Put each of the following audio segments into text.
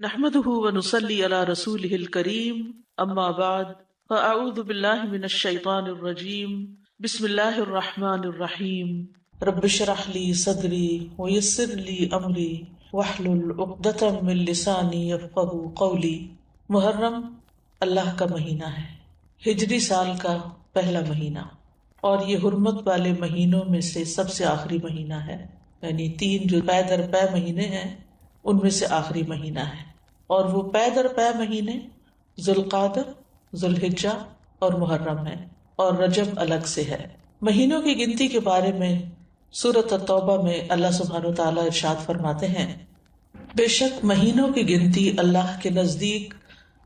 نحمده ونصلي على رسوله الكريم اما بعد فاعوذ بالله من الشيطان الرجيم بسم الله الرحمن الرحيم رب اشرح لي صدري ويسر لي امري واحلل عقدة من لساني يفقهوا قولي۔ محرم اللہ کا مہینہ ہے، ہجری سال کا پہلا مہینہ، اور یہ حرمت والے مہینوں میں سے سب سے آخری مہینہ ہے، یعنی 3 جو پے در پے مہینے ہیں ان میں سے آخری مہینہ ہے، اور وہ پے در پے مہینے ذوالقعدہ، ذوالحجہ اور محرم ہے، اور رجب الگ سے ہے۔ مہینوں کی گنتی کے بارے میں سورۃ التوبہ میں اللہ سبحانہ و تعالیٰ ارشاد فرماتے ہیں، بے شک مہینوں کی گنتی اللہ کے نزدیک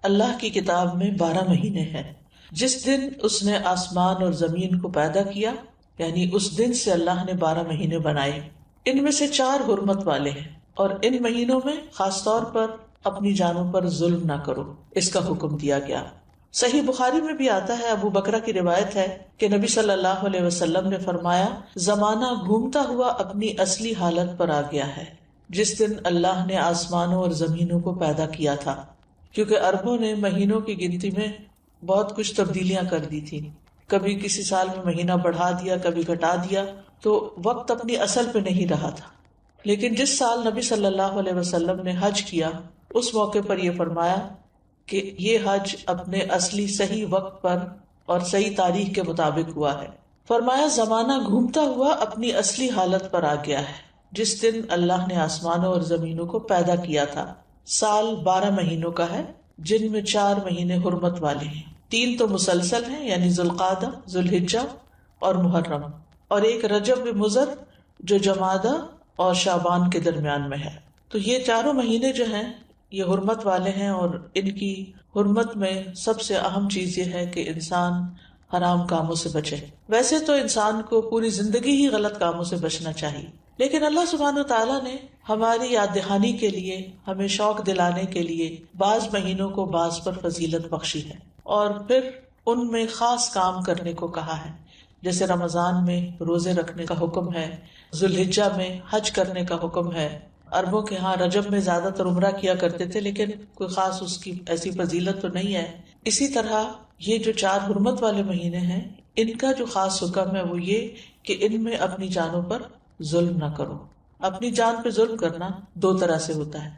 اللہ کی کتاب میں 12 مہینے ہیں، جس دن اس نے آسمان اور زمین کو پیدا کیا، یعنی اس دن سے اللہ نے 12 مہینے بنائے، ان میں سے 4 حرمت والے ہیں، اور ان مہینوں میں خاص طور پر اپنی جانوں پر ظلم نہ کرو، اس کا حکم دیا گیا۔ صحیح بخاری میں بھی آتا ہے، ابو بکرہ کی روایت ہے کہ نبی صلی اللہ علیہ وسلم نے فرمایا، زمانہ گھومتا ہوا اپنی اصلی حالت پر آ گیا ہے جس دن اللہ نے آسمانوں اور زمینوں کو پیدا کیا تھا، کیونکہ عربوں نے مہینوں کی گنتی میں بہت کچھ تبدیلیاں کر دی تھی، کبھی کسی سال میں مہینہ بڑھا دیا، کبھی گھٹا دیا، تو وقت اپنی اصل پہ نہیں رہا تھا۔ لیکن جس سال نبی صلی اللہ علیہ وسلم نے حج کیا، اس موقع پر یہ فرمایا کہ یہ حج اپنے اصلی صحیح وقت پر اور صحیح تاریخ کے مطابق ہوا ہے۔ فرمایا، زمانہ گھومتا ہوا اپنی اصلی حالت پر آ گیا ہے جس دن اللہ نے آسمانوں اور زمینوں کو پیدا کیا تھا۔ سال 12 مہینوں کا ہے، جن میں 4 مہینے حرمت والے ہیں، 3 تو مسلسل ہیں، یعنی ذوالقعدہ، ذوالحجہ اور محرم، اور ایک رجب مضر جو جمادہ اور شعبان کے درمیان میں ہے۔ تو یہ 4 مہینے جو ہیں یہ حرمت والے ہیں، اور ان کی حرمت میں سب سے اہم چیز یہ ہے کہ انسان حرام کاموں سے بچے۔ ویسے تو انسان کو پوری زندگی ہی غلط کاموں سے بچنا چاہیے، لیکن اللہ سبحانہ وتعالیٰ نے ہماری یاد دہانی کے لیے، ہمیں شوق دلانے کے لیے بعض مہینوں کو بعض پر فضیلت بخشی ہے، اور پھر ان میں خاص کام کرنے کو کہا ہے، جیسے رمضان میں روزے رکھنے کا حکم ہے، ذوالحجہ میں حج کرنے کا حکم ہے۔ عربوں کے ہاں رجب میں زیادہ تر عمرہ کیا کرتے تھے، لیکن کوئی خاص اس کی ایسی فضیلت تو نہیں ہے۔ اسی طرح یہ جو 4 حرمت والے مہینے ہیں، ان کا جو خاص حکم ہے وہ یہ کہ ان میں اپنی جانوں پر ظلم نہ کرو۔ اپنی جان پہ ظلم کرنا 2 طرح سے ہوتا ہے،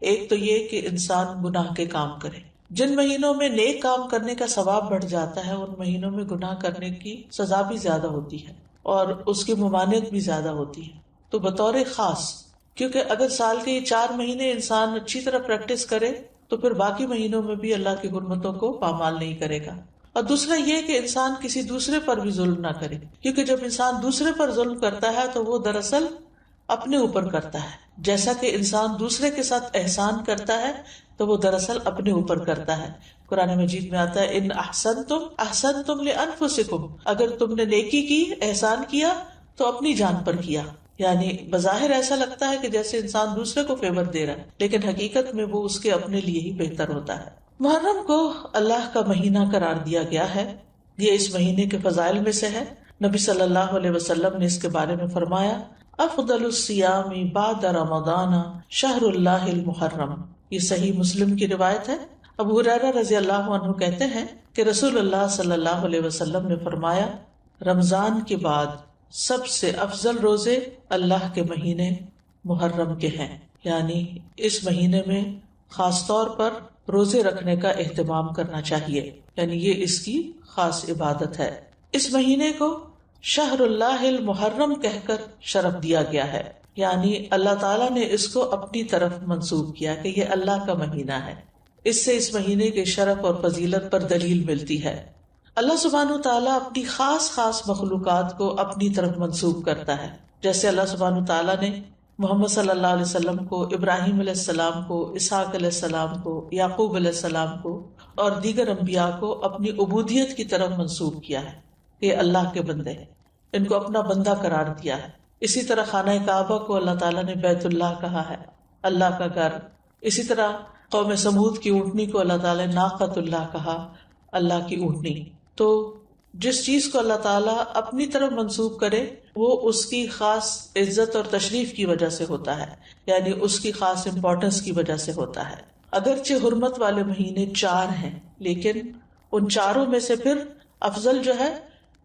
ایک تو یہ کہ انسان گناہ کے کام کرے۔ جن مہینوں میں نیک کام کرنے کا ثواب بڑھ جاتا ہے، ان مہینوں میں گناہ کرنے کی سزا بھی زیادہ ہوتی ہے اور اس کی ممانعت بھی زیادہ ہوتی ہے۔ تو بطور خاص، کیونکہ اگر سال کے یہ 4 مہینے انسان اچھی طرح پریکٹس کرے تو پھر باقی مہینوں میں بھی اللہ کی حرمتوں کو پامال نہیں کرے گا۔ اور دوسرا یہ کہ انسان کسی دوسرے پر بھی ظلم نہ کرے، کیونکہ جب انسان دوسرے پر ظلم کرتا ہے تو وہ دراصل اپنے اوپر کرتا ہے، جیسا کہ انسان دوسرے کے ساتھ احسان کرتا ہے تو وہ دراصل اپنے اوپر کرتا ہے۔ قرآن مجید میں آتا ہے، ان احسنتم احسنتم لانفسکم، اگر تم نے نیکی کی، احسان کیا تو اپنی جان پر کیا۔ یعنی بظاہر ایسا لگتا ہے کہ جیسے انسان دوسرے کو فیور دے رہا ہے، لیکن حقیقت میں وہ اس کے اپنے لیے ہی بہتر ہوتا ہے۔ محرم کو اللہ کا مہینہ قرار دیا گیا ہے، یہ اس مہینے کے فضائل میں سے ہے۔ نبی صلی اللہ علیہ وسلم نے اس کے بارے میں فرمایا، افضل الصیام بعد رمضان شہر اللہ المحرم، یہ صحیح مسلم کی روایت ہے۔ ابو ہریرہ رضی اللہ عنہ کہتے ہیں کہ رسول اللہ صلی اللہ علیہ وسلم نے فرمایا، رمضان کے بعد سب سے افضل روزے اللہ کے مہینے محرم کے ہیں، یعنی اس مہینے میں خاص طور پر روزے رکھنے کا اہتمام کرنا چاہیے، یعنی یہ اس کی خاص عبادت ہے۔ اس مہینے کو شہر اللہ المحرم کہہ کر شرف دیا گیا ہے، یعنی اللہ تعالیٰ نے اس کو اپنی طرف منسوب کیا کہ یہ اللہ کا مہینہ ہے۔ اس سے اس مہینے کے شرف اور فضیلت پر دلیل ملتی ہے۔ اللہ سبحانہ تعالیٰ اپنی خاص مخلوقات کو اپنی طرف منسوب کرتا ہے، جیسے اللہ سبحانہ تعالیٰ نے محمد صلی اللہ علیہ وسلم کو، ابراہیم علیہ السلام کو، اسحاق علیہ السلام کو، یعقوب علیہ السلام کو اور دیگر انبیاء کو اپنی عبودیت کی طرف منسوب کیا ہے، یہ اللہ کے بندے ہیں، ان کو اپنا بندہ قرار دیا ہے۔ اسی طرح خانہ کعبہ کو اللہ تعالیٰ نے بیت اللہ کہا ہے، اللہ کا گھر۔ اسی طرح قوم سمود کی اونٹنی کو اللہ تعالیٰ نے ناقۃ اللہ کہا، اللہ کی اونٹنی۔ تو جس چیز کو اللہ تعالیٰ اپنی طرف منسوب کرے وہ اس کی خاص عزت اور تشریف کی وجہ سے ہوتا ہے، یعنی اس کی خاص امپورٹنس کی وجہ سے ہوتا ہے۔ اگرچہ حرمت والے مہینے 4 ہیں، لیکن ان چاروں میں سے پھر افضل جو ہے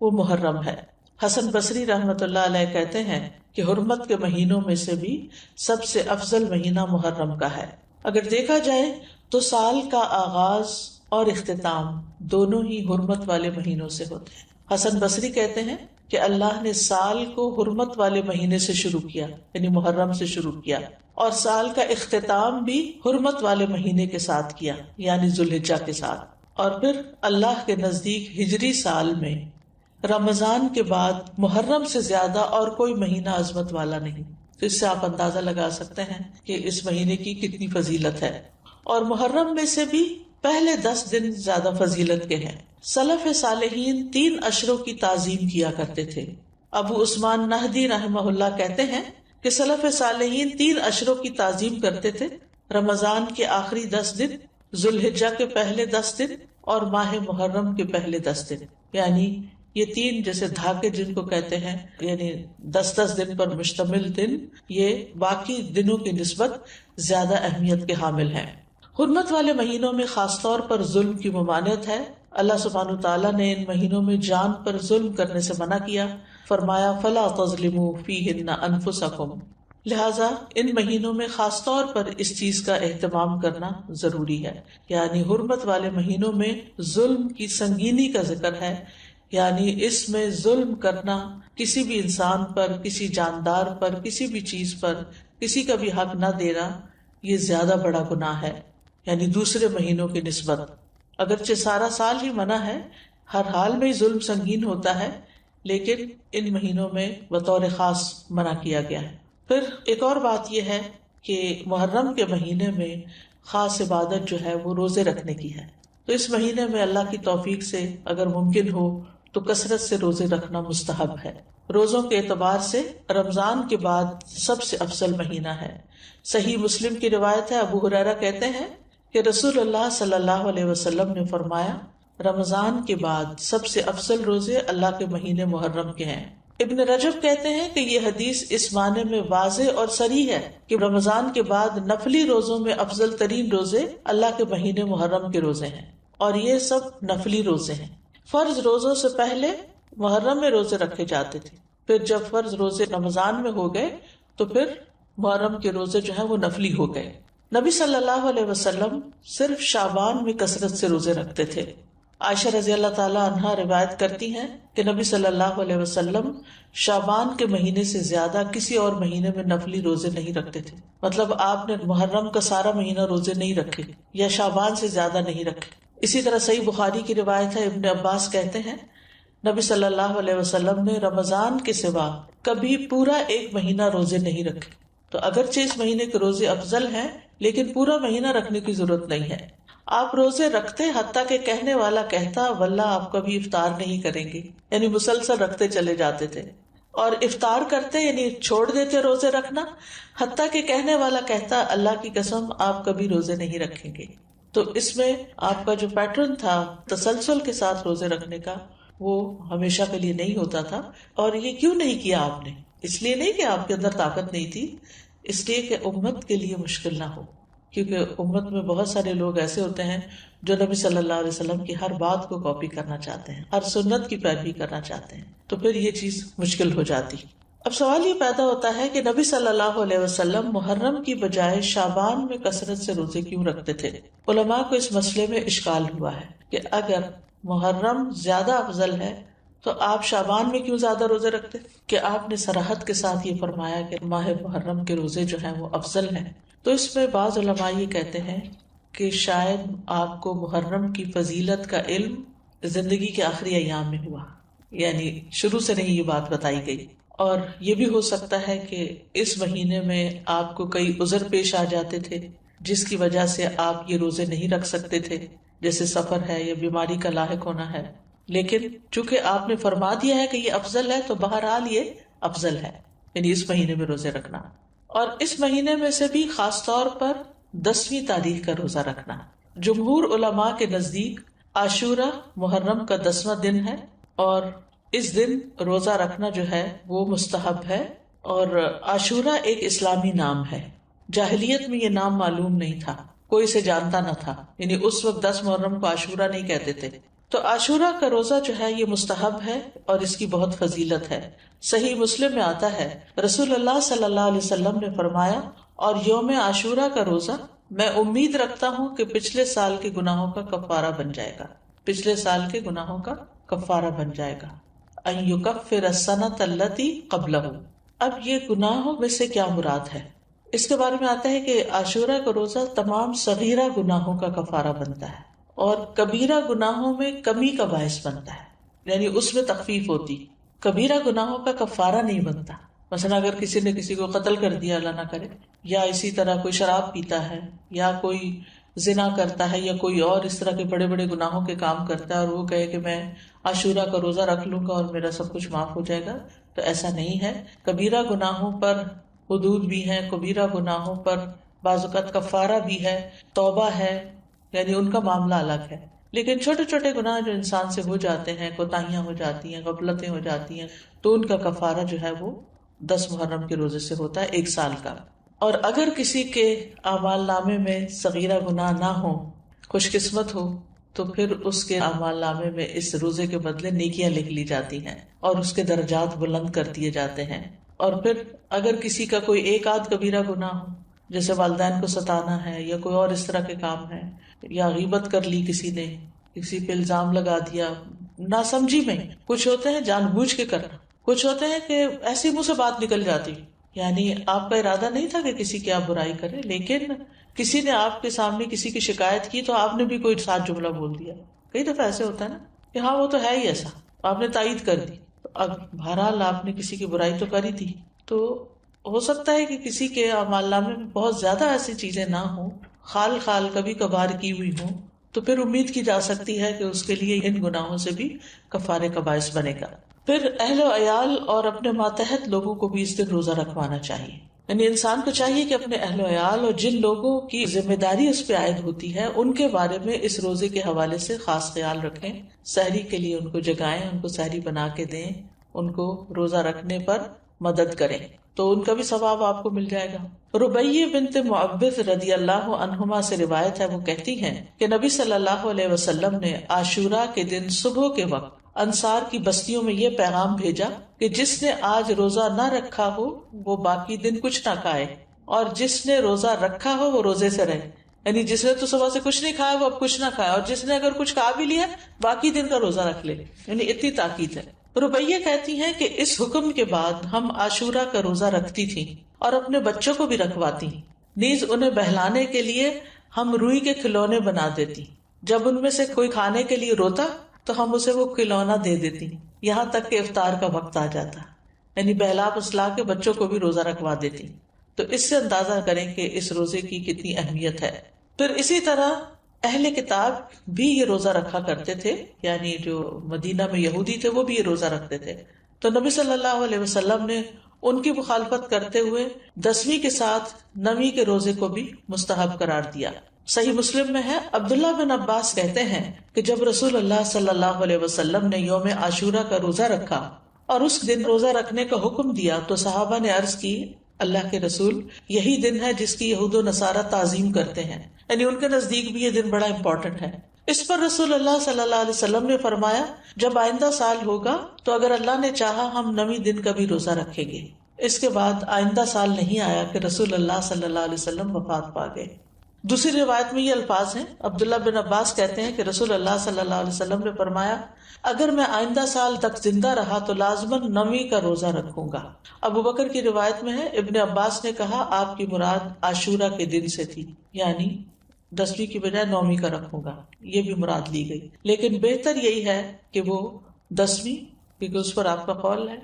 وہ محرم ہے۔ حسن بصری رحمت اللہ علیہ کہتے ہیں کہ حرمت کے مہینوں میں سے بھی سب سے افضل مہینہ محرم کا ہے۔ اگر دیکھا جائے تو سال کا آغاز اور اختتام دونوں ہی حرمت والے مہینوں سے ہوتے ہیں۔ حسن بصری کہتے ہیں کہ اللہ نے سال کو حرمت والے مہینے سے شروع کیا، یعنی محرم سے شروع کیا، اور سال کا اختتام بھی حرمت والے مہینے کے ساتھ کیا، یعنی ذوالحجہ کے ساتھ۔ اور پھر اللہ کے نزدیک ہجری سال میں رمضان کے بعد محرم سے زیادہ اور کوئی مہینہ عظمت والا نہیں۔ تو اس سے آپ اندازہ لگا سکتے ہیں کہ اس مہینے کی کتنی فضیلت ہے۔ اور محرم میں سے بھی پہلے 10 دن زیادہ فضیلت کے ہیں۔ سلف صالحین 3 اشروں کی تعظیم کیا کرتے تھے۔ ابو عثمان نہدی رحمہ اللہ کہتے ہیں کہ سلف صالحین 3 اشروں کی تعظیم کرتے تھے: رمضان کے آخری 10 دن، ذوالحجہ کے پہلے 10 دن اور ماہ محرم کے پہلے 10 دن۔ یعنی یہ 3 جیسے دھاکے جن کو کہتے ہیں، یعنی 10 دن پر مشتمل دن، یہ باقی دنوں کی نسبت زیادہ اہمیت کے حامل ہیں۔ حرمت والے مہینوں میں خاص طور پر ظلم کی ممانعت ہے۔ اللہ سبحانہ وتعالیٰ نے ان مہینوں میں جان پر ظلم کرنے سے منع کیا، فرمایا فَلَا تَظْلِمُوا فِيهِنَّ أَنفُسَكُمْ، لہٰذا ان مہینوں میں خاص طور پر اس چیز کا اہتمام کرنا ضروری ہے۔ یعنی حرمت والے مہینوں میں ظلم کی سنگینی کا ذکر ہے، یعنی اس میں ظلم کرنا، کسی بھی انسان پر، کسی جاندار پر، کسی بھی چیز پر کسی کا بھی حق نہ دینا، یہ زیادہ بڑا گناہ ہے، یعنی دوسرے مہینوں کی نسبت۔ اگرچہ سارا سال ہی منع ہے، ہر حال میں ظلم سنگین ہوتا ہے، لیکن ان مہینوں میں بطور خاص منع کیا گیا ہے۔ پھر ایک اور بات یہ ہے کہ محرم کے مہینے میں خاص عبادت جو ہے وہ روزے رکھنے کی ہے۔ تو اس مہینے میں اللہ کی توفیق سے اگر ممکن ہو تو کثرت سے روزے رکھنا مستحب ہے۔ روزوں کے اعتبار سے رمضان کے بعد سب سے افضل مہینہ ہے۔ صحیح مسلم کی روایت ہے، ابو ہریرہ کہتے ہیں کہ رسول اللہ صلی اللہ علیہ وسلم نے فرمایا، رمضان کے بعد سب سے افضل روزے اللہ کے مہینے محرم کے ہیں۔ ابن رجب کہتے ہیں کہ یہ حدیث اس معنی میں واضح اور صریح ہے کہ رمضان کے بعد نفلی روزوں میں افضل ترین روزے اللہ کے مہینے محرم کے روزے ہیں، اور یہ سب نفلی روزے ہیں۔ فرض روزوں سے پہلے محرم میں روزے رکھے جاتے تھے، پھر جب فرض روزے رمضان میں ہو گئے تو پھر محرم کے روزے جو ہیں وہ نفلی ہو گئے۔ نبی صلی اللہ علیہ وسلم صرف شعبان میں کثرت سے روزے رکھتے تھے۔ عائشہ رضی اللہ تعالی عنہا روایت کرتی ہیں کہ نبی صلی اللہ علیہ وسلم شعبان کے مہینے سے زیادہ کسی اور مہینے میں نفلی روزے نہیں رکھتے تھے۔ مطلب آپ نے محرم کا سارا مہینہ روزے نہیں رکھے یا شعبان سے زیادہ نہیں رکھے۔ اسی طرح صحیح بخاری کی روایت ہے، ابن عباس کہتے ہیں نبی صلی اللہ علیہ وسلم نے رمضان کے سوا کبھی پورا ایک مہینہ روزے نہیں رکھے۔ تو اگرچہ اس مہینے کے روزے افضل ہیں، لیکن پورا مہینہ رکھنے کی ضرورت نہیں ہے۔ آپ روزے رکھتے حتیٰ کہ کہنے والا کہتا واللہ آپ کبھی افطار نہیں کریں گے، یعنی مسلسل رکھتے چلے جاتے تھے، اور افطار کرتے یعنی چھوڑ دیتے روزے رکھنا حتیٰ کہ کہنے والا کہتا اللہ کی قسم آپ کبھی روزے نہیں رکھیں گے۔ تو اس میں آپ کا جو پیٹرن تھا تسلسل کے ساتھ روزے رکھنے کا، وہ ہمیشہ کے لیے نہیں ہوتا تھا۔ اور یہ کیوں نہیں کیا آپ نے؟ اس لیے نہیں کہ آپ کے اندر طاقت نہیں تھی، اس لیے کہ امت کے لیے مشکل نہ ہو، کیونکہ امت میں بہت سارے لوگ ایسے ہوتے ہیں جو نبی صلی اللہ علیہ وسلم کی ہر بات کو کاپی کرنا چاہتے ہیں، ہر سنت کی پیروی کرنا چاہتے ہیں، تو پھر یہ چیز مشکل ہو جاتی۔ اب سوال یہ پیدا ہوتا ہے کہ نبی صلی اللہ علیہ وسلم محرم کی بجائے شعبان میں کثرت سے روزے کیوں رکھتے تھے؟ علماء کو اس مسئلے میں اشکال ہوا ہے کہ اگر محرم زیادہ افضل ہے تو آپ شعبان میں کیوں زیادہ روزے رکھتے؟ کہ آپ نے صراحت کے ساتھ یہ فرمایا کہ ماہ محرم کے روزے جو ہیں وہ افضل ہیں۔ تو اس میں بعض علماء یہ کہتے ہیں کہ شاید آپ کو محرم کی فضیلت کا علم زندگی کے آخری ایام میں ہوا، یعنی شروع سے نہیں یہ بات بتائی گئی۔ اور یہ بھی ہو سکتا ہے کہ اس مہینے میں آپ کو کئی عذر پیش آ جاتے تھے جس کی وجہ سے آپ یہ روزے نہیں رکھ سکتے تھے، جیسے سفر ہے یا بیماری کا لاحق ہونا ہے۔ لیکن چونکہ آپ نے فرما دیا ہے کہ یہ افضل ہے تو بہرحال یہ افضل ہے، یعنی اس مہینے میں روزے رکھنا۔ اور اس مہینے میں سے بھی خاص طور پر 10ویں تاریخ کا روزہ رکھنا۔ جمہور علماء کے نزدیک عاشورہ محرم کا 10واں دن ہے، اور اس دن روزہ رکھنا جو ہے وہ مستحب ہے۔ اور عاشورہ ایک اسلامی نام ہے، جاہلیت میں یہ نام معلوم نہیں تھا۔ کوئی اسے جانتا نہ تھا، یعنی اس وقت 10 محرم کو عاشورہ نہیں کہتے تھے۔ تو عاشورہ کا روزہ جو ہے یہ مستحب ہے اور اس کی بہت فضیلت ہے۔ صحیح مسلم میں آتا ہے رسول اللہ صلی اللہ علیہ وسلم نے فرمایا، اور یوم عاشورہ کا روزہ میں امید رکھتا ہوں کہ پچھلے سال کے گناہوں کا کفارہ بن جائے گا، پچھلے سال کے گناہوں کا کفارہ بن جائے گا۔ ان یکفر السنۃ التی قبلہ، اب یہ گناہوں میں سے کیا مراد ہے؟ اس کے بارے میں آتا ہے کہ عاشورہ کا روزہ تمام صغیرہ گناہوں کا کفارہ بنتا ہے اور کبیرہ گناہوں میں کمی کا باعث بنتا ہے، یعنی اس میں تخفیف ہوتی۔ کبیرہ گناہوں کا کفارہ نہیں بنتا، مثلا اگر کسی نے کسی کو قتل کر دیا، اللہ نہ کرے، یا اسی طرح کوئی شراب پیتا ہے یا کوئی زنا کرتا ہے یا کوئی اور اس طرح کے بڑے بڑے گناہوں کے کام کرتا ہے اور وہ کہے کہ میں عاشورہ کا روزہ رکھ لوں گا اور میرا سب کچھ معاف ہو جائے گا، تو ایسا نہیں ہے۔ کبیرہ گناہوں پر حدود بھی ہیں، کبیرہ گناہوں پر بعض اوقات کفارہ بھی ہے، توبہ ہے، یعنی ان کا معاملہ الگ ہے۔ لیکن چھوٹے چھوٹے گناہ جو انسان سے ہو جاتے ہیں، کوتاہیاں ہو جاتی ہیں، غفلتیں ہو جاتی ہیں، تو ان کا کفارہ جو ہے وہ 10 محرم کے روزے سے ہوتا ہے، 1 سال کا۔ اور اگر کسی کے اعمال نامے میں صغیرہ گناہ نہ ہو، خوش قسمت ہو، تو پھر اس کے اعمال نامے میں اس روزے کے بدلے نیکیاں لکھ لی جاتی ہیں اور اس کے درجات بلند کر دیے جاتے ہیں۔ اور پھر اگر کسی کا کوئی ایک آدھ کبیرہ گناہ ہو، جیسے والدین کو ستانا ہے یا کوئی اور اس طرح کے کام ہے، یا غیبت کر لی کسی نے، کسی پہ الزام لگا دیا ناسمجھی میں، کچھ ہوتے ہیں جان بوجھ کے کرنا، کچھ ہوتے ہیں کہ ایسی منہ سے بات نکل جاتی، یعنی آپ کا ارادہ نہیں تھا کہ کسی کی آپ برائی کریں، لیکن کسی نے آپ کے سامنے کسی کی شکایت کی تو آپ نے بھی کوئی ساتھ جملہ بول دیا۔ کئی دفعہ ایسے ہوتا ہے نا کہ ہاں وہ تو ہے ہی ایسا، آپ نے تائید کر دی، اب بہرحال آپ نے کسی کی برائی تو کری تھی۔ تو ہو سکتا ہے کہ کسی کے اعمال نامے میں بہت زیادہ ایسی چیزیں نہ ہوں، خال خال کبھی کبھار کی ہوئی ہوں، تو پھر امید کی جا سکتی ہے کہ اس کے لیے ان گناہوں سے بھی کفارے کا باعث بنے گا۔ پھر اہل و عیال اور اپنے ماتحت لوگوں کو بھی اس دن روزہ رکھوانا چاہیے، یعنی انسان کو چاہیے کہ اپنے اہل و عیال اور جن لوگوں کی ذمہ داری اس پہ عائد ہوتی ہے ان کے بارے میں اس روزے کے حوالے سے خاص خیال رکھیں، سحری کے لیے ان کو جگائیں، ان کو سحری بنا کے دیں، ان کو روزہ رکھنے پر مدد کریں، تو ان کا بھی ثواب آپ کو مل جائے گا۔ ربیہ بنت معوذ رضی اللہ عنہما سے روایت ہے، وہ کہتی ہیں کہ نبی صلی اللہ علیہ وسلم نے عاشوراء کے دن صبح کے وقت انصار کی بستیوں میں یہ پیغام بھیجا کہ جس نے آج روزہ نہ رکھا ہو وہ باقی دن کچھ نہ کھائے، اور جس نے روزہ رکھا ہو وہ روزے سے رہے، یعنی جس نے تو صبح سے کچھ نہیں کھایا وہ اب کچھ نہ کھائے، اور جس نے اگر کچھ کھا بھی لیا باقی دن کا روزہ رکھ لے، یعنی اتنی تاکید ہے۔ ربیہ کہتی ہیں کہ اس حکم کے بعد ہم عاشوراء کا روزہ رکھتی تھی اور اپنے بچوں کو بھی رکھواتی، نیز انہیں بہلانے کے لیے ہم روئی کے کھلونے بنا دیتی، جب ان میں سے کوئی کھانے کے لیے روتا تو ہم اسے وہ کھلونا دے دیتی، یہاں تک کہ افطار کا وقت آ جاتا، یعنی بہلا پسلا کے بچوں کو بھی روزہ رکھوا دیتی۔ تو اس سے اندازہ کریں کہ اس روزے کی کتنی اہمیت ہے۔ پھر اسی طرح اہل کتاب بھی یہ روزہ رکھا کرتے تھے، یعنی جو مدینہ میں یہودی تھے وہ بھی یہ روزہ رکھتے تھے، تو نبی صلی اللہ علیہ وسلم نے ان کی مخالفت کرتے ہوئے 10ویں کے ساتھ 9ویں کے روزے کو بھی مستحب قرار دیا۔ صحیح مسلم میں ہے، عبداللہ بن عباس کہتے ہیں کہ جب رسول اللہ صلی اللہ علیہ وسلم نے یوم عاشوراء کا روزہ رکھا اور اس دن روزہ رکھنے کا حکم دیا تو صحابہ نے عرض کی، اللہ کے رسول، یہی دن ہے جس کی یہود و نصارہ تعظیم کرتے ہیں، یعنی ان کے نزدیک بھی یہ دن بڑا امپورٹنٹ ہے۔ اس پر رسول اللہ صلی اللہ علیہ وسلم نے فرمایا، جب آئندہ سال ہوگا تو اگر اللہ نے چاہا ہم 9ویں دن کا بھی روزہ رکھیں گے۔ اس کے بعد آئندہ سال نہیں آیا کہ رسول اللہ صلی اللہ علیہ وسلم وفات پا گئے۔ دوسری روایت میں یہ الفاظ ہیں، عبداللہ بن عباس کہتے ہیں کہ رسول اللہ صلی اللہ علیہ وسلم نے فرمایا، اگر میں آئندہ سال تک زندہ رہا تو لازماً 9ویں کا روزہ رکھوں گا۔ ابو بکر کی روایت میں ہے، ابن عباس نے کہا آپ کی مراد عاشوراء کے دن سے تھی، یعنی 10ویں کی بجائے 9ویں کا رکھوں گا، یہ بھی مراد لی گئی، لیکن بہتر یہی ہے کہ وہ 10ویں، کیونکہ اس پر آپ کا قول ہے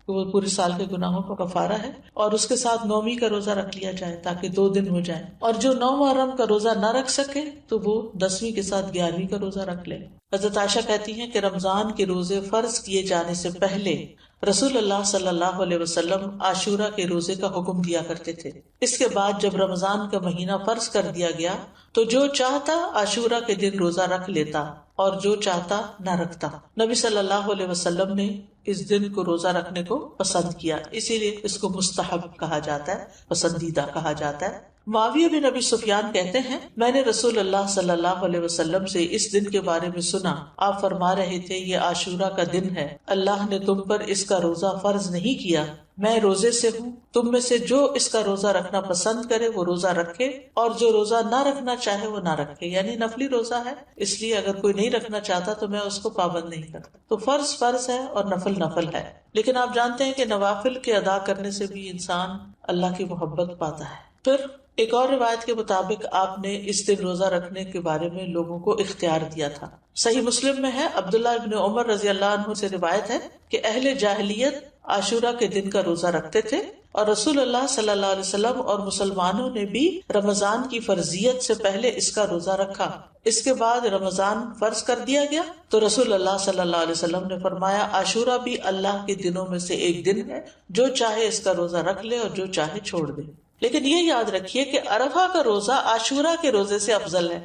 کہ وہ پورے سال کے گناہوں کا کفارہ ہے، اور اس کے ساتھ 9ویں کا روزہ رکھ لیا جائے تاکہ 2 دن ہو جائیں، اور جو 9 محرم کا روزہ نہ رکھ سکے تو وہ 10ویں کے ساتھ 11ویں کا روزہ رکھ لے۔ حضرت عائشہ کہتی ہیں کہ رمضان کے روزے فرض کیے جانے سے پہلے رسول اللہ صلی اللہ علیہ وسلم عاشوراء کے روزے کا حکم دیا کرتے تھے۔ اس کے بعد جب رمضان کا مہینہ فرض کر دیا گیا تو جو چاہتا عاشوراء کے دن روزہ رکھ لیتا اور جو چاہتا نہ رکھتا۔ نبی صلی اللہ علیہ وسلم نے اس دن کو روزہ رکھنے کو پسند کیا، اسی لیے اس کو مستحب کہا جاتا ہے، پسندیدہ کہا جاتا ہے۔ معاویہ بن ابی سفیان کہتے ہیں میں نے رسول اللہ صلی اللہ علیہ وسلم سے اس دن کے بارے میں سنا، آپ فرما رہے تھے یہ عاشورہ کا دن ہے، اللہ نے تم پر اس کا روزہ فرض نہیں کیا، میں روزے سے ہوں، تم میں سے جو اس کا روزہ رکھنا پسند کرے وہ روزہ رکھے اور جو روزہ نہ رکھنا چاہے وہ نہ رکھے، یعنی نفلی روزہ ہے اس لیے اگر کوئی نہیں رکھنا چاہتا تو میں اس کو پابند نہیں کرتا۔ تو فرض فرض ہے اور نفل نفل ہے، لیکن آپ جانتے ہیں کہ نوافل کے ادا کرنے سے بھی انسان اللہ کی محبت پاتا ہے۔ پھر ایک اور روایت کے مطابق آپ نے اس دن روزہ رکھنے کے بارے میں لوگوں کو اختیار دیا تھا۔ صحیح مسلم میں ہے، عبداللہ ابن عمر رضی اللہ عنہ سے روایت ہے کہ اہل جاہلیت عاشورہ کے دن کا روزہ رکھتے تھے، اور رسول اللہ صلی اللہ علیہ وسلم اور مسلمانوں نے بھی رمضان کی فرضیت سے پہلے اس کا روزہ رکھا۔ اس کے بعد رمضان فرض کر دیا گیا تو رسول اللہ صلی اللہ علیہ وسلم نے فرمایا عاشورہ بھی اللہ کے دنوں میں سے ایک دن ہے، جو چاہے اس کا روزہ رکھ لے اور جو چاہے چھوڑ دے۔ لیکن یہ یاد رکھیے کہ عرفہ کا روزہ عاشورہ کے روزے سے افضل ہے۔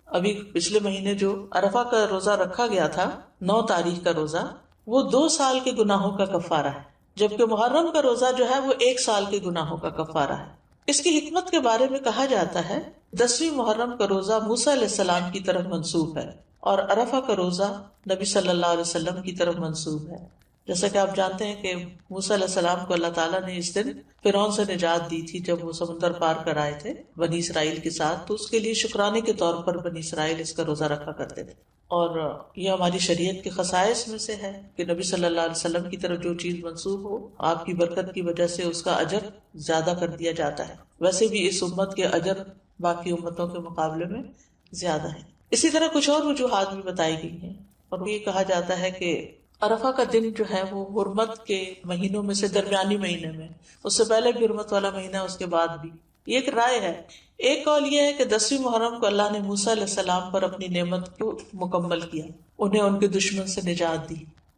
ابھی پچھلے مہینے جو عرفہ کا روزہ رکھا گیا تھا 9 تاریخ کا روزہ، وہ 2 سال کے گناہوں کا کفارہ ہے، جبکہ محرم کا روزہ جو ہے وہ 1 سال کے گناہوں کا کفارہ ہے۔ اس کی حکمت کے بارے میں کہا جاتا ہے 10ویں محرم کا روزہ موسیٰ علیہ السلام کی طرف منسوب ہے اور عرفہ کا روزہ نبی صلی اللہ علیہ وسلم کی طرف منسوب ہے۔ جیسا کہ آپ جانتے ہیں کہ موسیٰ علیہ السلام کو اللہ تعالیٰ نے اس دن فرعون سے نجات دی تھی جب وہ سمندر پار کر آئے تھے بنی اسرائیل کے ساتھ، تو اس کے لیے شکرانے کے طور پر بنی اسرائیل اس کا روزہ رکھا کرتے تھے۔ اور یہ ہماری شریعت کے خصائص میں سے ہے کہ نبی صلی اللہ علیہ وسلم کی طرف جو چیز منسوب ہو آپ کی برکت کی وجہ سے اس کا اجر زیادہ کر دیا جاتا ہے۔ ویسے بھی اس امت کے اجر باقی امتوں کے مقابلے میں زیادہ ہے۔ اسی طرح کچھ اور وجوہات بھی بتائی گئی ہیں، اور یہ کہا جاتا ہے کہ عرفہ کا دن جو ہے وہ حرمت کے مہینوں میں سے درمیانی مہینے میں، اس سے پہلے بھی حرمت والا مہینہ، اس کے بعد بھی۔ یہ ایک رائے ہے۔ ایک قول یہ ہے کہ 10ویں محرم کو اللہ نے موسیٰ علیہ السلام پر اپنی نعمت کو مکمل کیا، انہیں ان کے دشمن سے نجات دی،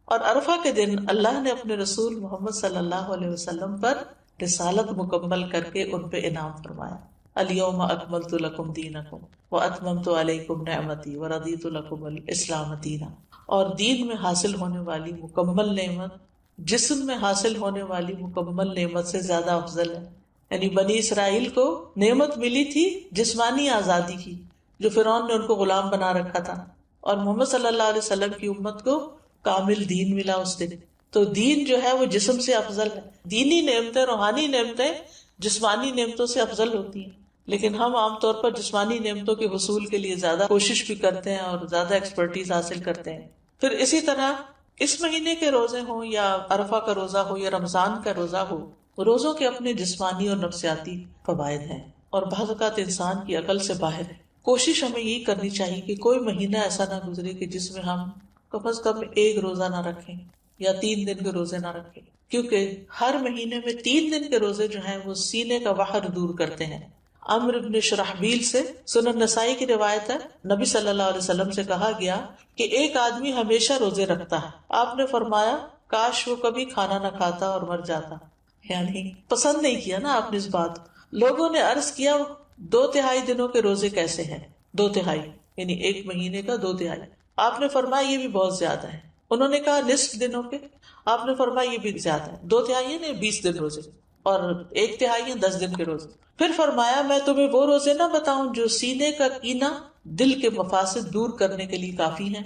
اور عرفہ کے دن اللہ نے اپنے رسول محمد صلی اللہ علیہ وسلم پر رسالت مکمل کر کے ان پہ انعام فرمایا۔ الیوم اکملت لکم دینکم واتممت علیکم نعمتی ورضیت لکم الاسلام دینا۔ اور دین میں حاصل ہونے والی مکمل نعمت جسم میں حاصل ہونے والی مکمل نعمت سے زیادہ افضل ہے۔ یعنی بنی اسرائیل کو نعمت ملی تھی جسمانی آزادی کی، جو فرعون نے ان کو غلام بنا رکھا تھا، اور محمد صلی اللہ علیہ وسلم کی امت کو کامل دین ملا اس دن۔ تو دین جو ہے وہ جسم سے افضل ہے۔ دینی نعمتیں، روحانی نعمتیں جسمانی نعمتوں سے افضل ہوتی ہیں، لیکن ہم عام طور پر جسمانی نعمتوں کے حصول کے لیے زیادہ کوشش بھی کرتے ہیں اور زیادہ ایکسپرٹیز حاصل کرتے ہیں۔ پھر اسی طرح اس مہینے کے روزے ہوں یا عرفہ کا روزہ ہو یا رمضان کا روزہ ہو، روزوں کے اپنے جسمانی اور نفسیاتی فوائد ہیں، اور بعض اوقات انسان کی عقل سے باہر ہے۔ کوشش ہمیں یہی کرنی چاہیے کہ کوئی مہینہ ایسا نہ گزرے کہ جس میں ہم کم از کم 1 روزہ نہ رکھیں یا 3 دن کے روزے نہ رکھیں، کیونکہ ہر مہینے میں 3 دن کے روزے جو ہیں وہ سینے کا وحر دور کرتے ہیں۔ عمرو بن شرحبیل سے سنن نسائی کی روایت ہے، نبی صلی اللہ علیہ وسلم سے کہا گیا کہ ایک آدمی ہمیشہ روزے رکھتا ہے، آپ نے فرمایا کاش وہ کبھی کھانا نہ کھاتا اور مر جاتا۔ یعنی پسند نہیں کیا نا آپ نے اس بات۔ لوگوں نے عرض کیا 2/3 دنوں کے روزے کیسے ہیں؟ 2/3 یعنی ایک مہینے کا 2/3۔ آپ نے فرمایا یہ بھی بہت زیادہ ہے۔ انہوں نے کہا نصف دنوں کے؟ آپ نے فرمایا یہ بھی زیادہ ہے۔ 2/3 نے 20 دن روزے، اور 1/3 10 دن کے روزے۔ پھر فرمایا میں تمہیں وہ روزے نہ بتاؤں جو سینے کا کینہ دل کے مفاسد دور کرنے کے لیے کافی ہیں؟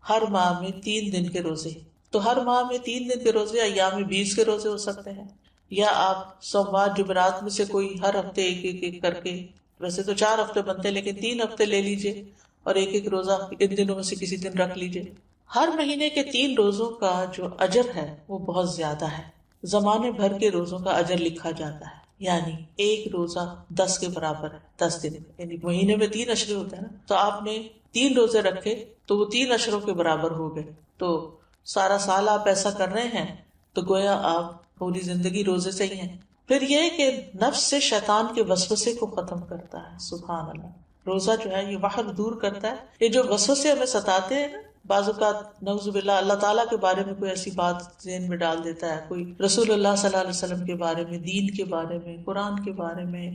ہر ماہ میں 3 دن کے روزے، تو ہر ماہ میں 3 دن کے روزے ایام 20 کے روزے ہو سکتے ہیں، یا آپ سوموار جمعرات میں سے کوئی ہر ہفتے ایک کر کے، ویسے تو 4 ہفتے بنتے ہیں لیکن 3 ہفتے لے لیجئے اور ایک روزہ ان دنوں میں سے کسی دن رکھ لیجئے۔ ہر مہینے کے 3 روزوں کا جو اجر ہے وہ بہت زیادہ ہے، زمانے بھر کے روزوں کا اجر لکھا جاتا ہے۔ یعنی ایک روزہ 10 کے برابر ہے، 10 دن، یعنی مہینے میں 3 عشرے ہوتے ہیں نا، تو آپ نے 3 روزے رکھے تو وہ 3 عشروں کے برابر ہو گئے۔ تو سارا سال آپ ایسا کر رہے ہیں تو گویا آپ پوری زندگی روزے سے ہی ہیں۔ پھر یہ کہ نفس سے شیطان کے وسوسے کو ختم کرتا ہے، سبحان اللہ۔ روزہ جو ہے یہ وحر دور کرتا ہے۔ یہ جو وسوسے ہمیں ستاتے ہیں نا، بعض اوقات نعوذ باللہ اللہ تعالیٰ کے بارے میں کوئی ایسی بات ذہن میں ڈال دیتا ہے، کوئی رسول اللہ صلی اللہ علیہ وسلم کے بارے میں، دین کے بارے میں، قرآن کے بارے میں،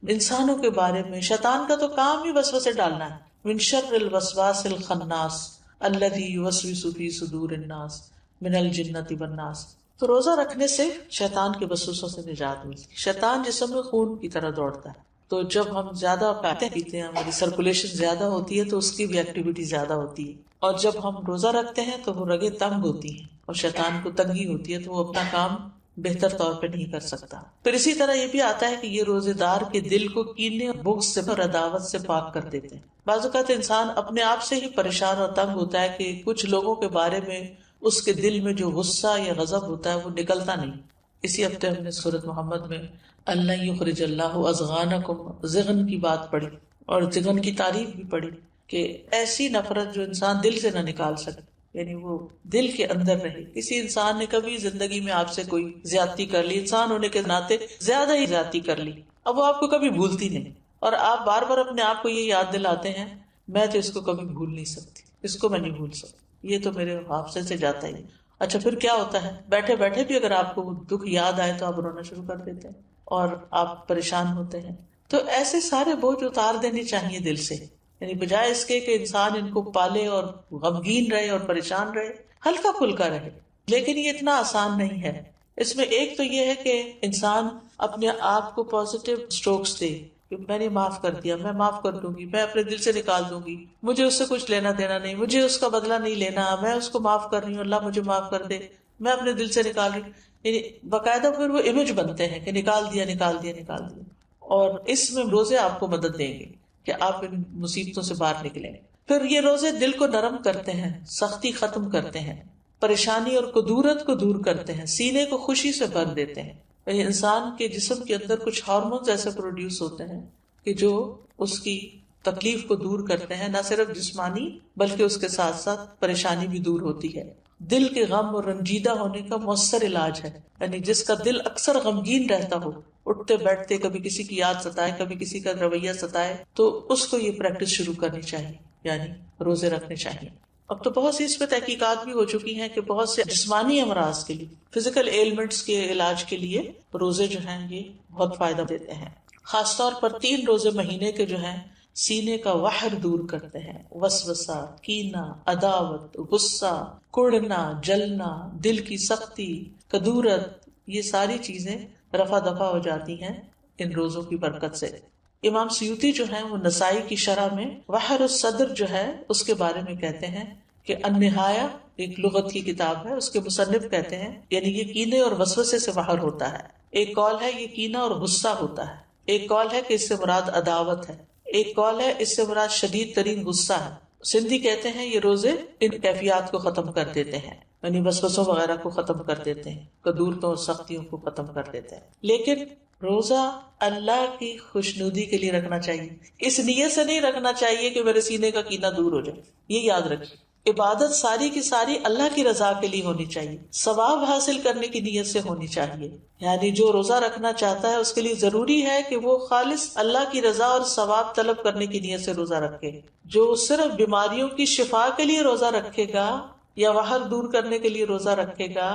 انسانوں کے بارے میں۔ شیطان کا تو کام ہی وسوسے ڈالنا ہے۔ من شر الوسواس الخناس الذی یوسوس فی صدور الناس من الجنۃ والناس۔ تو روزہ رکھنے سے شیطان کے وسوسوں سے نجات ملتی ہے۔ شیطان جسم میں خون کی طرح دوڑتا ہے، تو جب ہم زیادہ کھاتے پیتے ہیں، ہماری سرکولیشن زیادہ ہوتی ہے تو اس کی بھی ایکٹیویٹی زیادہ ہوتی ہے، اور جب ہم روزہ رکھتے ہیں تو وہ رگیں تنگ ہوتی ہیں اور شیطان کو تنگی ہوتی ہے تو وہ اپنا کام بہتر طور پہ نہیں کر سکتا۔ پھر اسی طرح یہ بھی آتا ہے کہ یہ روزے دار کے دل کو کینے اور بغض سے اور عداوت سے پاک کر دیتے ہیں۔ بعض اوقات انسان اپنے آپ سے ہی پریشان اور تنگ ہوتا ہے کہ کچھ لوگوں کے بارے میں اس کے دل میں جو غصہ یا غضب ہوتا ہے وہ نکلتا نہیں۔ اسی ہفتے ہم نے سورۃ محمد میں اللہ یخرج اللہ اضغانکم، ضغن کی بات پڑھی اور ضغن کی تعریف بھی پڑھی کہ ایسی نفرت جو انسان دل سے نہ نکال سکے، یعنی وہ دل کے اندر رہے۔ کسی انسان نے کبھی زندگی میں آپ سے کوئی زیادتی کر لی، انسان ہونے کے ناطے زیادہ ہی زیادتی کر لی، اب وہ آپ کو کبھی بھولتی نہیں، اور آپ بار بار اپنے آپ کو یہ یاد دلاتے ہیں میں تو اس کو کبھی بھول نہیں سکتی، اس کو میں نہیں بھول سکتی، یہ تو میرے حافظے سے جاتا ہی۔ اچھا پھر کیا ہوتا ہے، بیٹھے بیٹھے بھی اگر آپ کو دکھ یاد آئے تو آپ رونا شروع کر دیتے ہیں اور آپ پریشان ہوتے ہیں۔ تو ایسے سارے بوجھ اتار دینے چاہیے دل سے، یعنی بجائے اس کے کہ انسان ان کو پالے اور غمگین رہے اور پریشان رہے، ہلکا پھلکا رہے۔ لیکن یہ اتنا آسان نہیں ہے۔ اس میں ایک تو یہ ہے کہ انسان اپنے آپ کو پازیٹیو اسٹروکس دے کہ میں نے معاف کر دیا، میں معاف کر دوں گی، میں اپنے دل سے نکال دوں گی، مجھے اس سے کچھ لینا دینا نہیں، مجھے اس کا بدلہ نہیں لینا، میں اس کو معاف کر رہی ہوں، اللہ مجھے معاف کر دے، میں اپنے دل سے نکال رہی ہوں۔ یعنی باقاعدہ پھر وہ امیج بنتے ہیں کہ نکال دیا نکال دیا نکال دیا، اور اس میں روزے آپ کو مدد دیں گے کہ آپ ان مصیبتوں سے باہر نکلیں۔ پھر یہ روزے دل کو نرم کرتے ہیں، سختی ختم کرتے ہیں، پریشانی اور کدورت کو دور کرتے ہیں، سینے کو خوشی سے بھر دیتے ہیں۔ انسان کے جسم کے اندر کچھ ہارمونز ایسے پروڈیوس ہوتے ہیں کہ جو اس کی تکلیف کو دور کرتے ہیں، نہ صرف جسمانی بلکہ اس کے ساتھ ساتھ پریشانی بھی دور ہوتی ہے۔ دل کے غم اور رنجیدہ ہونے کا مؤثر علاج ہے، یعنی جس کا دل اکثر غمگین رہتا ہو، اٹھتے بیٹھتے کبھی کسی کی یاد ستائے، کبھی کسی کا رویہ ستائے، تو اس کو یہ پریکٹس شروع کرنی چاہیے، یعنی روزے رکھنے چاہیے۔ اب تو بہت سی اس پہ تحقیقات بھی ہو چکی ہیں کہ بہت سے جسمانی امراض کے لیے، فزیکل ایلمنٹس کے علاج کے لیے روزے جو ہیں یہ بہت فائدہ دیتے ہیں۔ خاص طور پر 3 روزے مہینے کے جو ہیں سینے کا وحر دور کرتے ہیں، وسوسہ، کینہ، عداوت، غصہ، کڑنا، جلنا، دل کی سختی، کدورت، یہ ساری چیزیں رفع دفع ہو جاتی ہیں ان روزوں کی برکت سے۔ امام سیوطی جو ہیں وہ نسائی کی شرح میں وحر الصدر جو ہے اس کے بارے میں کہتے ہیں کہ النہایہ ایک لغت کی کتاب ہے، اس کے مصنف کہتے ہیں یعنی یہ کینے اور وسوسے سے وحر ہوتا ہے۔ ایک قول ہے یہ کینہ اور غصہ ہوتا ہے، ایک قول ہے کہ اس سے مراد عداوت ہے، ایک قول ہے اس سے مراد شدید ترین غصہ ہے۔ سندھی کہتے ہیں یہ روزے ان کیفیات کو ختم کر دیتے ہیں، یعنی وسوسوں وغیرہ کو ختم کر دیتے ہیں، کدورتوں اور سختیوں کو ختم کر دیتے ہیں۔ لیکن روزہ اللہ کی خوشنودی کے لیے رکھنا چاہیے، اس نیت سے نہیں رکھنا چاہیے کہ میرے سینے کا کینہ دور ہو جائے۔ یہ یاد رکھیے، عبادت ساری کی ساری اللہ کی رضا کے لیے ہونی چاہیے، ثواب حاصل کرنے کی نیت سے ہونی چاہیے۔ یعنی جو روزہ رکھنا چاہتا ہے اس کے لیے ضروری ہے کہ وہ خالص اللہ کی رضا اور ثواب طلب کرنے کی نیت سے روزہ رکھے۔ جو صرف بیماریوں کی شفا کے لیے روزہ رکھے گا یا وحر دور کرنے کے لیے روزہ رکھے گا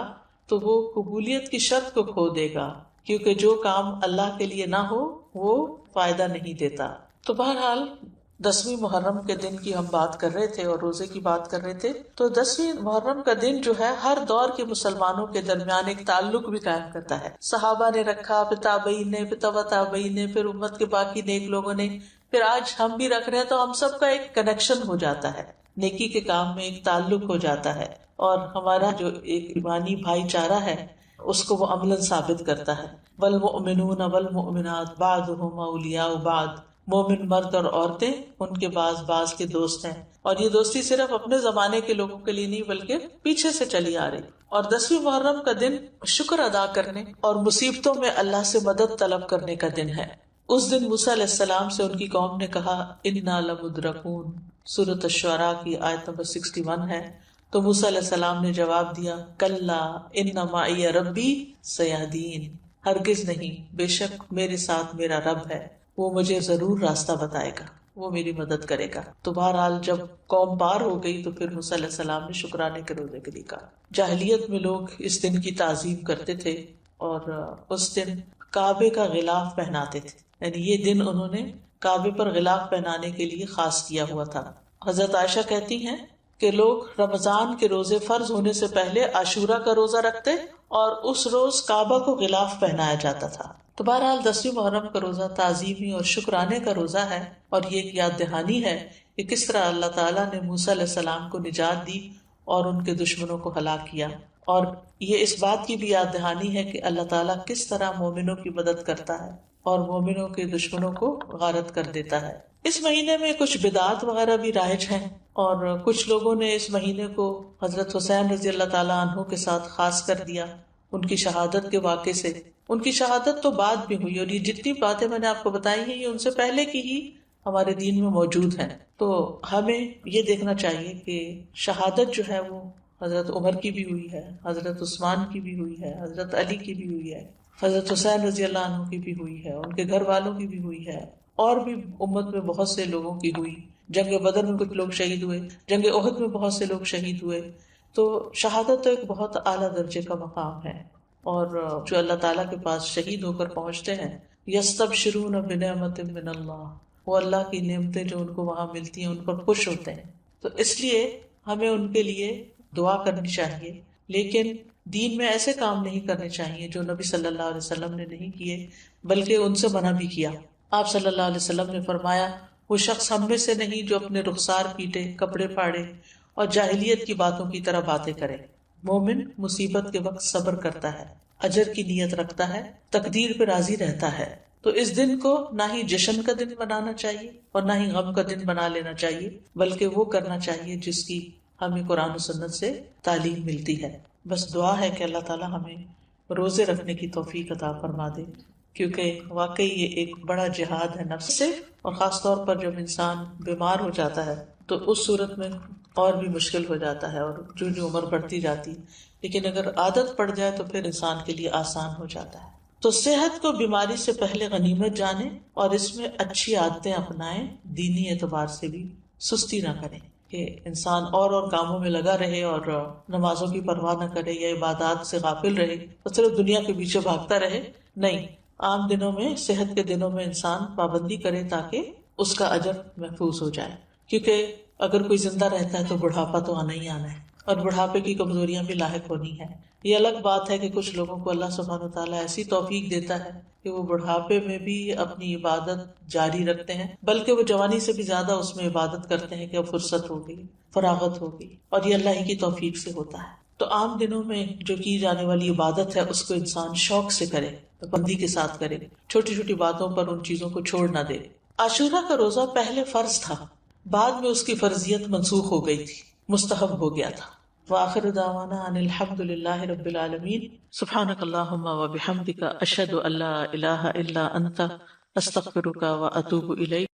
تو وہ قبولیت کی شرط کو کھو دے گا، کیونکہ جو کام اللہ کے لیے نہ ہو وہ فائدہ نہیں دیتا۔ تو بہرحال 10ویں محرم کے دن کی ہم بات کر رہے تھے اور روزے کی بات کر رہے تھے، تو 10ویں محرم کا دن جو ہے ہر دور کے مسلمانوں کے درمیان ایک تعلق بھی قائم کرتا ہے۔ صحابہ نے رکھا، پھر تابعین نے، پھر تبع تابعین نے، پھر امت کے باقی نیک لوگوں نے، پھر آج ہم بھی رکھ رہے ہیں، تو ہم سب کا ایک کنیکشن ہو جاتا ہے، نیکی کے کام میں ایک تعلق ہو جاتا ہے، اور ہمارا جو ایک ایمانی بھائی چارہ ہے اس کو وہ عملاً ثابت کرتا ہے۔ والمؤمنون والمؤمنات بعضهم اولیاء بعض، مومن مرد اور عورتیں ان کے بعض کے دوست ہیں، اور یہ دوستی صرف اپنے زمانے کے لوگوں کے لیے نہیں بلکہ پیچھے سے چلی آ رہی۔ اور 10ویں محرم کا دن شکر ادا کرنے اور مصیبتوں میں اللہ سے مدد طلب کرنے کا دن ہے۔ اس دن موسیٰ علیہ السلام سے ان کی قوم نے کہا انا لمدرکون، سورۃ الشعراء کی آیت نمبر 61 ہے۔ تو موسیٰ علیہ السلام نے جواب دیا کلا ان معی ربی سیہدین، ہرگز نہیں، بے شک میرے ساتھ میرا رب ہے، وہ مجھے ضرور راستہ بتائے گا، وہ میری مدد کرے گا۔ تو بہرحال جب قوم پار ہو گئی تو پھر موسیٰ علیہ السلام نے شکرانے کے روزے کے لیے کہا۔ جاہلیت میں لوگ اس دن کی تعظیم کرتے تھے اور اس دن کعبے کا غلاف پہناتے تھے، یعنی یہ دن انہوں نے کعبے پر غلاف پہنانے کے لیے خاص کیا ہوا تھا۔ حضرت عائشہ کہتی ہیں کہ لوگ رمضان کے روزے فرض ہونے سے پہلے عاشورہ کا روزہ رکھتے اور اس روز کعبہ کو غلاف پہنایا جاتا تھا۔ تو بہرحال 10ویں محرم کا روزہ تعظیمی اور شکرانے کا روزہ ہے، اور یہ ایک یاد دہانی ہے کہ کس طرح اللہ تعالیٰ نے موسیٰ علیہ السلام کو نجات دی اور ان کے دشمنوں کو ہلاک کیا، اور یہ اس بات کی بھی یاد دہانی ہے کہ اللہ تعالیٰ کس طرح مومنوں کی مدد کرتا ہے اور مومنوں کے دشمنوں کو غارت کر دیتا ہے۔ اس مہینے میں کچھ بدعات وغیرہ بھی رائج ہیں، اور کچھ لوگوں نے اس مہینے کو حضرت حسین رضی اللہ تعالیٰ عنہ کے ساتھ خاص کر دیا ان کی شہادت کے واقعے سے۔ ان کی شہادت تو بعد میں ہوئی، اور یہ جتنی باتیں میں نے آپ کو بتائی ہیں یہ ان سے پہلے کی ہی ہمارے دین میں موجود ہیں۔ تو ہمیں یہ دیکھنا چاہیے کہ شہادت جو ہے وہ حضرت عمر کی بھی ہوئی ہے، حضرت عثمان کی بھی ہوئی ہے، حضرت علی کی بھی ہوئی ہے، حضرت حسین رضی اللہ عنہ کی بھی ہوئی ہے، ان کے گھر والوں کی بھی ہوئی ہے، اور بھی امت میں بہت سے لوگوں کی ہوئی۔ جنگ بدر میں کچھ لوگ شہید ہوئے، جنگ احد میں بہت سے لوگ شہید ہوئے۔ تو شہادت تو ایک بہت اعلیٰ درجے کا مقام ہے، اور جو اللہ تعالیٰ کے پاس شہید ہو کر پہنچتے ہیں، یستبشرون بنعمت من اللہ، وہ اللہ کی نعمتیں جو ان کو وہاں ملتی ہیں ان پر خوش ہوتے ہیں۔ تو اس لیے ہمیں ان کے لیے دعا کرنی چاہیے، لیکن دین میں ایسے کام نہیں کرنے چاہیے جو نبی صلی اللہ علیہ وسلم نے نہیں کیے، بلکہ ان سے منع بھی کیا۔ آپ صلی اللہ علیہ وسلم نے فرمایا، وہ شخص ہم میں سے نہیں جو اپنے رخسار پیٹے، کپڑے پھاڑے اور جاہلیت کی باتوں کی طرح باتیں کرے۔ مومن مصیبت کے وقت صبر کرتا ہے، اجر کی نیت رکھتا ہے، تقدیر پہ راضی رہتا ہے۔ تو اس دن کو نہ ہی جشن کا دن بنانا چاہیے اور نہ ہی غم کا دن بنا لینا چاہیے، بلکہ وہ کرنا چاہیے جس کی ہمیں قرآن و سنت سے تعلیم ملتی ہے۔ بس دعا ہے کہ اللہ تعالی ہمیں روزے رکھنے کی توفیق عطا فرما دے، کیونکہ واقعی یہ ایک بڑا جہاد ہے نفس سے، اور خاص طور پر جب انسان بیمار ہو جاتا ہے تو اس صورت میں اور بھی مشکل ہو جاتا ہے، اور جو عمر بڑھتی جاتی، لیکن اگر عادت پڑ جائے تو پھر انسان کے لیے آسان ہو جاتا ہے۔ تو صحت کو بیماری سے پہلے غنیمت جانیں اور اس میں اچھی عادتیں اپنائیں، دینی اعتبار سے بھی سستی نہ کریں کہ انسان اور کاموں میں لگا رہے اور نمازوں کی پرواہ نہ کرے یا عبادات سے غافل رہے اور صرف دنیا کے پیچھے بھاگتا رہے۔ نہیں، عام دنوں میں، صحت کے دنوں میں انسان پابندی کرے تاکہ اس کا اجر محفوظ ہو جائے، کیونکہ اگر کوئی زندہ رہتا ہے تو بڑھاپا تو آنا ہی آنا ہے، اور بڑھاپے کی کمزوریاں بھی لاحق ہونی ہے۔ یہ الگ بات ہے کہ کچھ لوگوں کو اللہ سبحانہ وتعالیٰ ایسی توفیق دیتا ہے کہ وہ بڑھاپے میں بھی اپنی عبادت جاری رکھتے ہیں، بلکہ وہ جوانی سے بھی زیادہ اس میں عبادت کرتے ہیں کہ اب فرصت ہو گئی، فراغت ہو گئی، اور یہ اللہ ہی کی توفیق سے ہوتا ہے۔ تو عام دنوں میں جو کی جانے والی عبادت ہے اس کو انسان شوق سے کرے، پابندی کے ساتھ کرے، چھوٹی چھوٹی باتوں پر ان چیزوں کو چھوڑ نہ دے۔ عاشورہ کا روزہ پہلے فرض تھا، بعد میں اس کی فرضیت منسوخ ہو گئی تھی، مستحب ہو گیا تھا۔ وآخر دعوانا ان الحمد للہ رب العالمین، سبحانک اللہم وبحمدک، اشہد ان لا الہ الا انت، استغفرک واتوب الیک۔